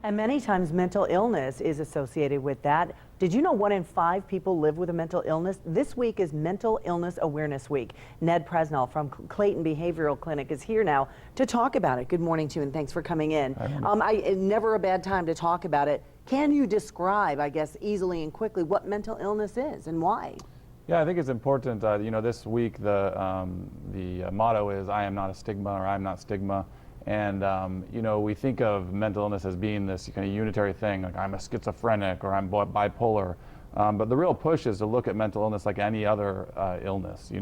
And many times mental illness is associated with that. Did you know 1 in 5 people live with a mental illness? This week is Mental Illness Awareness Week. Ned Presnall from Clayton Behavioral Clinic is here now to talk about it. Good morning to you and thanks for coming in. Never a bad time to talk about it. Can you describe, I guess, easily and quickly what mental illness is and why? Yeah, I think it's important. This week the motto is "I am not a stigma" or "I'm not stigma," and we think of mental illness as being this kind of unitary thing, like I'm a schizophrenic or I'm bipolar. But the real push is to look at mental illness like any other illness.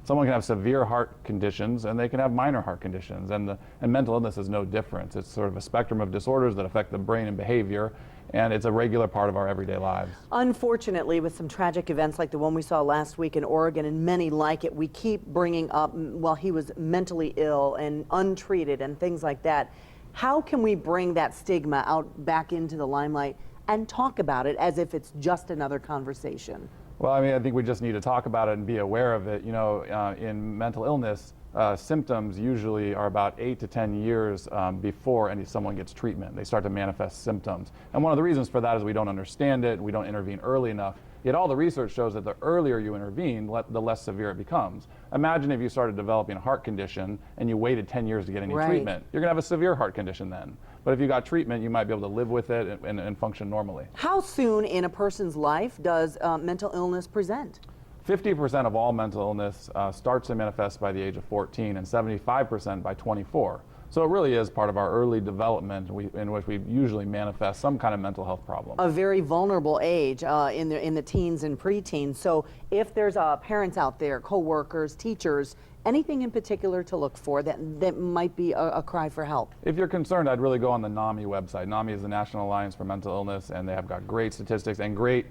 Someone can have severe heart conditions and they can have minor heart conditions, and mental illness is no different. It's sort of a spectrum of disorders that affect the brain and behavior, and it's a regular part of our everyday lives. Unfortunately, with some tragic events like the one we saw last week in Oregon and many like it, we keep bringing up, well, he was mentally ill and untreated and things like that. How can we bring that stigma out back into the limelight and talk about it as if it's just another conversation? Well, I think we just need to talk about it and be aware of it. In mental illness, symptoms usually are about 8 to 10 years before someone gets treatment. They start to manifest symptoms. And one of the reasons for that is we don't understand it, we don't intervene early enough. Yet all the research shows that the earlier you intervene, the less severe it becomes. Imagine if you started developing a heart condition and you waited 10 years to get any treatment. You're going to have a severe heart condition then. But if you got treatment, you might be able to live with it and function normally. How soon in a person's life does mental illness present? 50% of all mental illness starts to manifest by the age of 14 and 75% by 24. So it really is part of our early development in which we usually manifest some kind of mental health problem. A very vulnerable age in the teens and preteens. So if there's parents out there, co-workers, teachers, anything in particular to look for that might be a cry for help? If you're concerned, I'd really go on the NAMI website. NAMI is the National Alliance for Mental Illness, and they have got great statistics and great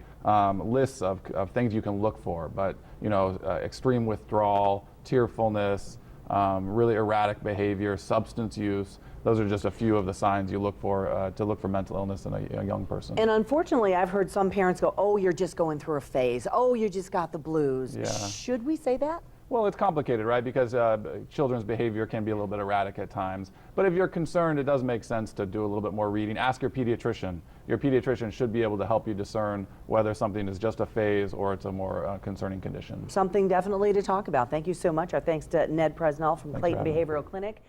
lists of things you can look for. But extreme withdrawal, tearfulness, really erratic behavior, substance use. Those are just a few of the signs you look for to look for mental illness in a young person. And unfortunately, I've heard some parents go, "Oh, you're just going through a phase. Oh, you just got the blues." Yeah. Should we say that? Well, it's complicated, right? Because children's behavior can be a little bit erratic at times. But if you're concerned, it does make sense to do a little bit more reading. Ask your pediatrician. Your pediatrician should be able to help you discern whether something is just a phase or it's a more concerning condition. Something definitely to talk about. Thank you so much. Our thanks to Ned Presnall from Clayton Behavioral Clinic.